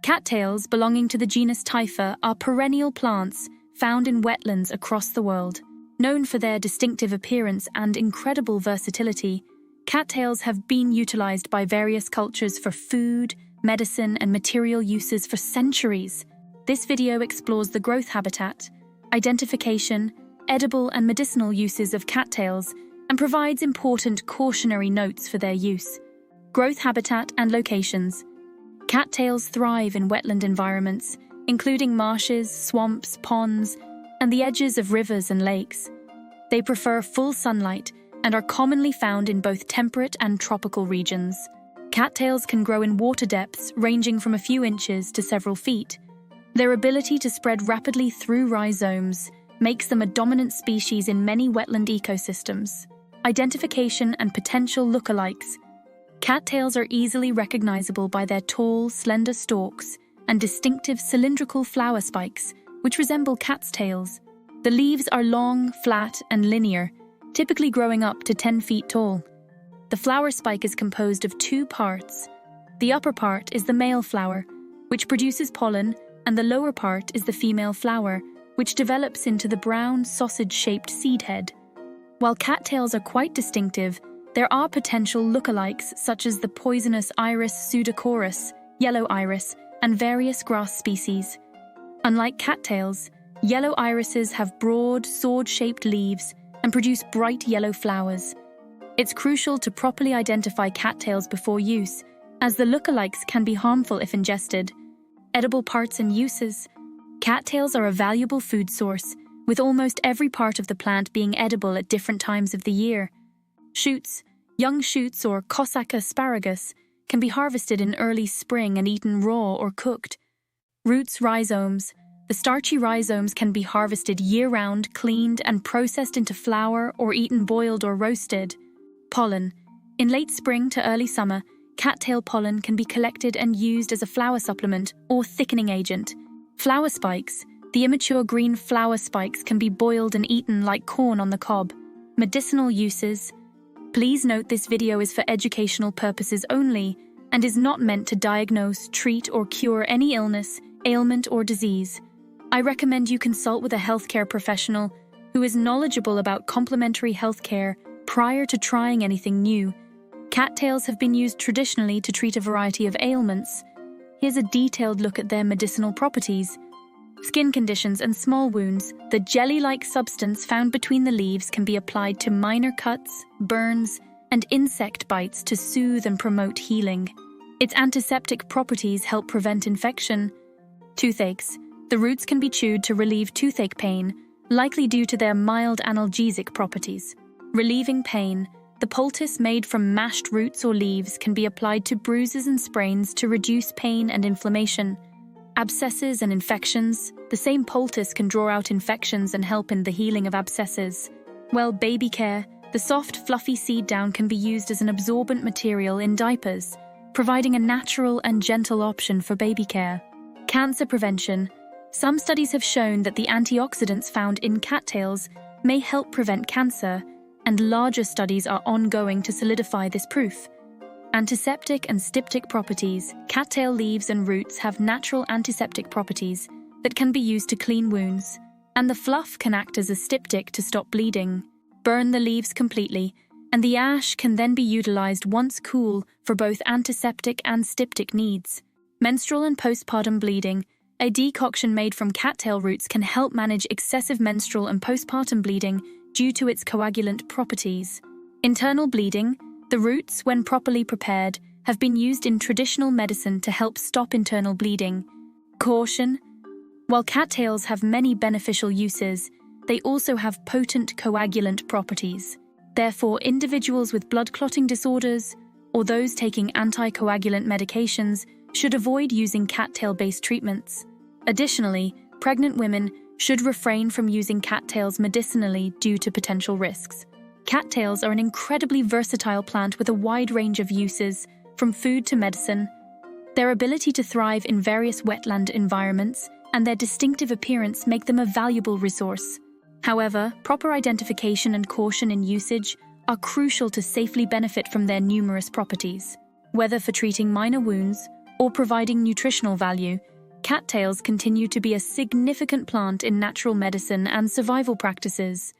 Cattails belonging to the genus Typha are perennial plants found in wetlands across the world. Known for their distinctive appearance and incredible versatility, cattails have been utilized by various cultures for food, medicine, and material uses for centuries. This video explores the growth habitat, identification, edible and medicinal uses of cattails, and provides important cautionary notes for their use. Growth habitat and locations. Cattails thrive in wetland environments, including marshes, swamps, ponds, and the edges of rivers and lakes. They prefer full sunlight and are commonly found in both temperate and tropical regions. Cattails can grow in water depths ranging from a few inches to several feet. Their ability to spread rapidly through rhizomes makes them a dominant species in many wetland ecosystems. Identification and potential lookalikes. Cattails are easily recognizable by their tall, slender stalks and distinctive cylindrical flower spikes, which resemble cat's tails. The leaves are long, flat, and linear, typically growing up to 10 feet tall. The flower spike is composed of two parts. The upper part is the male flower, which produces pollen, and the lower part is the female flower, which develops into the brown, sausage-shaped seed head. While cattails are quite distinctive, there are potential lookalikes such as the poisonous Iris pseudochorus, yellow iris, and various grass species. Unlike cattails, yellow irises have broad, sword-shaped leaves and produce bright yellow flowers. It's crucial to properly identify cattails before use, as the lookalikes can be harmful if ingested. Edible parts and uses. Cattails are a valuable food source, with almost every part of the plant being edible at different times of the year. Shoots, young shoots or Cossack asparagus, can be harvested in early spring and eaten raw or cooked. Roots, rhizomes. The starchy rhizomes can be harvested year-round, cleaned, and processed into flour or eaten boiled or roasted. Pollen. In late spring to early summer, cattail pollen can be collected and used as a flower supplement or thickening agent. Flower spikes. The immature green flower spikes can be boiled and eaten like corn on the cob. Medicinal uses. Please note this video is for educational purposes only and is not meant to diagnose, treat, or cure any illness, ailment, or disease. I recommend you consult with a healthcare professional who is knowledgeable about complementary healthcare prior to trying anything new. Cattails have been used traditionally to treat a variety of ailments. Here's a detailed look at their medicinal properties. Skin conditions and small wounds. The jelly-like substance found between the leaves can be applied to minor cuts, burns, and insect bites to soothe and promote healing. Its antiseptic properties help prevent infection. Toothaches. The roots can be chewed to relieve toothache pain, likely due to their mild analgesic properties. Relieving pain. The poultice made from mashed roots or leaves can be applied to bruises and sprains to reduce pain and inflammation. Abscesses and infections. The same poultice can draw out infections and help in the healing of abscesses. Well, baby care. The soft, fluffy seed down can be used as an absorbent material in diapers, providing a natural and gentle option for baby care. Cancer prevention. Some studies have shown that the antioxidants found in cattails may help prevent cancer, and larger studies are ongoing to solidify this proof. Antiseptic and styptic properties. Cattail leaves and roots have natural antiseptic properties that can be used to clean wounds, and the fluff can act as a styptic to stop bleeding. Burn the leaves completely, and the ash can then be utilized once cool for both antiseptic and styptic needs. Menstrual and postpartum bleeding. A decoction made from cattail roots can help manage excessive menstrual and postpartum bleeding due to its coagulant properties. Internal bleeding. The roots, when properly prepared, have been used in traditional medicine to help stop internal bleeding. Caution. While cattails have many beneficial uses, they also have potent coagulant properties. Therefore, individuals with blood clotting disorders or those taking anticoagulant medications should avoid using cattail-based treatments. Additionally, pregnant women should refrain from using cattails medicinally due to potential risks. Cattails are an incredibly versatile plant with a wide range of uses, from food to medicine. Their ability to thrive in various wetland environments and their distinctive appearance make them a valuable resource. However, proper identification and caution in usage are crucial to safely benefit from their numerous properties. Whether for treating minor wounds or providing nutritional value, cattails continue to be a significant plant in natural medicine and survival practices.